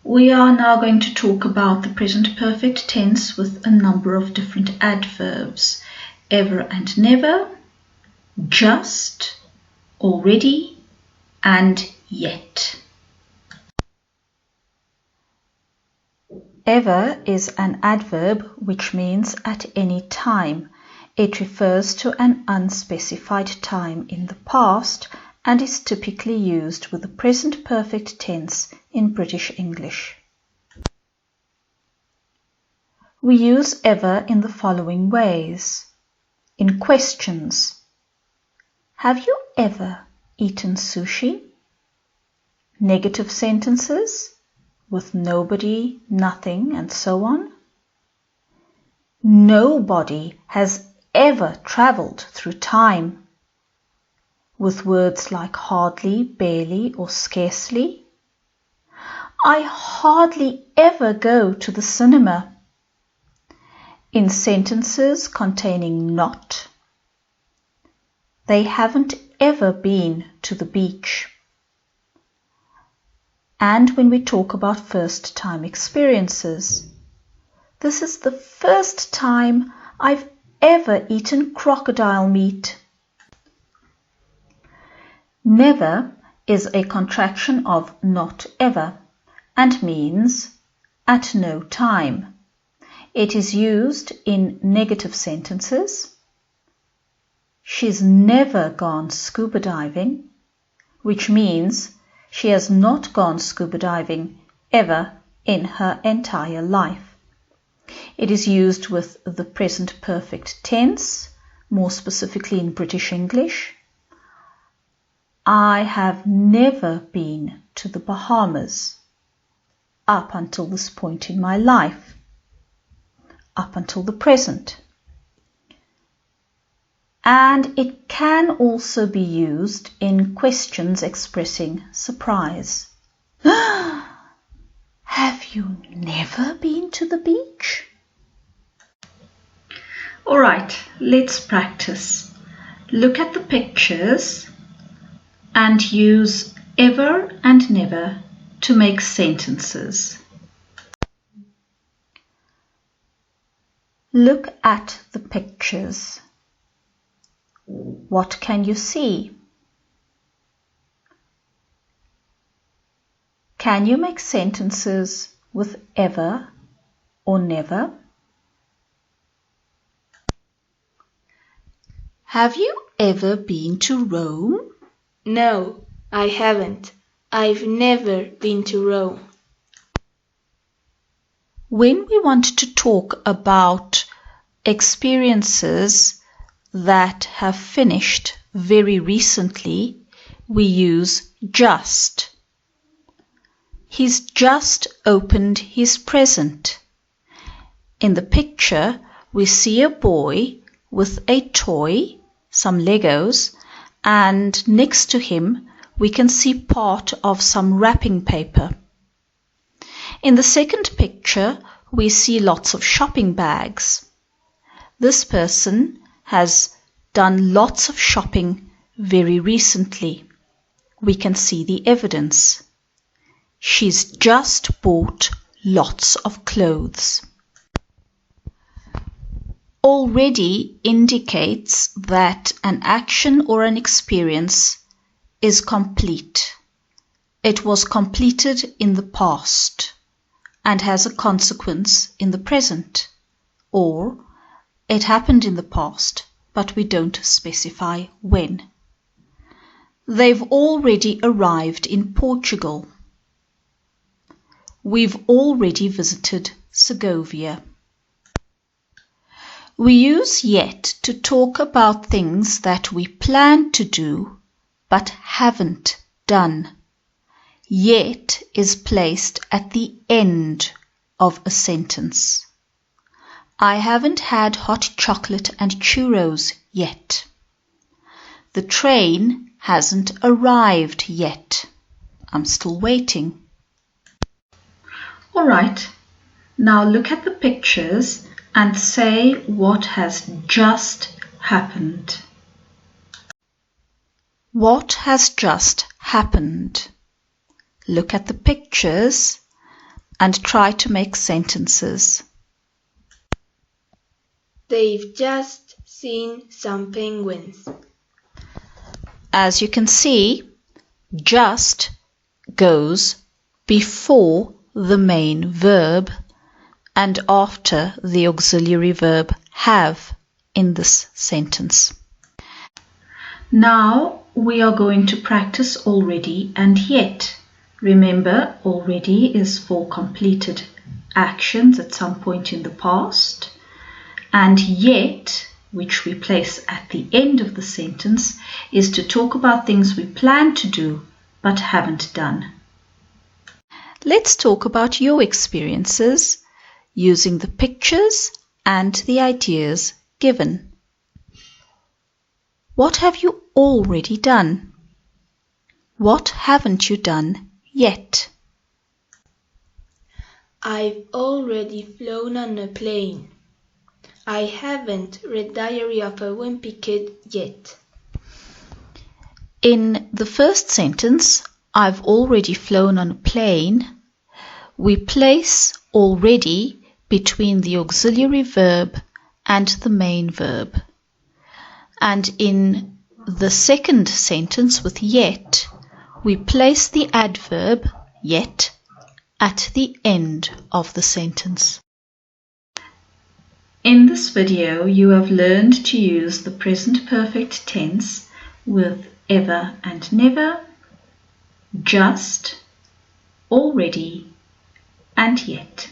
We are now going to talk about the present perfect tense with a number of different adverbs. Ever and never, just, already, and yet. Ever is an adverb which means at any time. It refers to an unspecified time in the past and is typically used with the present perfect tense in British English. We use ever in the following ways. In questions. Have you ever eaten sushi? Negative sentences with nobody, nothing, and so on. Nobody has ever travelled through time, with words like hardly, barely, or scarcely. I hardly ever go to the cinema. In sentences containing not. They haven't ever been to the beach. And when we talk about first-time experiences, this is the first time I've ever eaten crocodile meat. Never is a contraction of not ever and means at no time. It is used in negative sentences. She's never gone scuba diving, which means she has not gone scuba diving ever in her entire life. It is used with the present perfect tense, more specifically in British English. I have never been to the Bahamas up until this point in my life, up until the present. And it can also be used in questions expressing surprise. Have you never been to the beach? All right, let's practice. Look at the pictures and use ever and never to make sentences. Look at the pictures. What can you see? Can you make sentences with ever or never? Have you ever been to Rome? No, I haven't. I've never been to Rome. When we want to talk about experiences that have finished very recently, we use just. He's just opened his present. In the picture, we see a boy with a toy, some Legos, and next to him we can see part of some wrapping paper. In the second picture, we see lots of shopping bags. This person has done lots of shopping very recently. We can see the evidence. She's just bought lots of clothes. Already indicates that an action or an experience is complete. It was completed in the past and has a consequence in the present, or it happened in the past, but we don't specify when. They've already arrived in Portugal. We've already visited Segovia. We use yet to talk about things that we plan to do but haven't done. Yet is placed at the end of a sentence. I haven't had hot chocolate and churros yet. The train hasn't arrived yet. I'm still waiting. All right, now look at the pictures and say what has just happened. What has just happened? Look at the pictures and try to make sentences. They've just seen some penguins. As you can see, just goes before the main verb and after the auxiliary verb have in this sentence. Now we are going to practice already and yet. Remember, already is for completed actions at some point in the past, and yet, which we place at the end of the sentence, is to talk about things we plan to do but haven't done. Let's talk about your experiences using the pictures and the ideas given. What have you already done? What haven't you done yet? I've already flown on a plane. I haven't read Diary of a Wimpy Kid yet. In the first sentence, I've already flown on a plane, we place already between the auxiliary verb and the main verb. And in the second sentence with yet, we place the adverb yet at the end of the sentence. In this video, you have learned to use the present perfect tense with ever and never, just, already, and yet.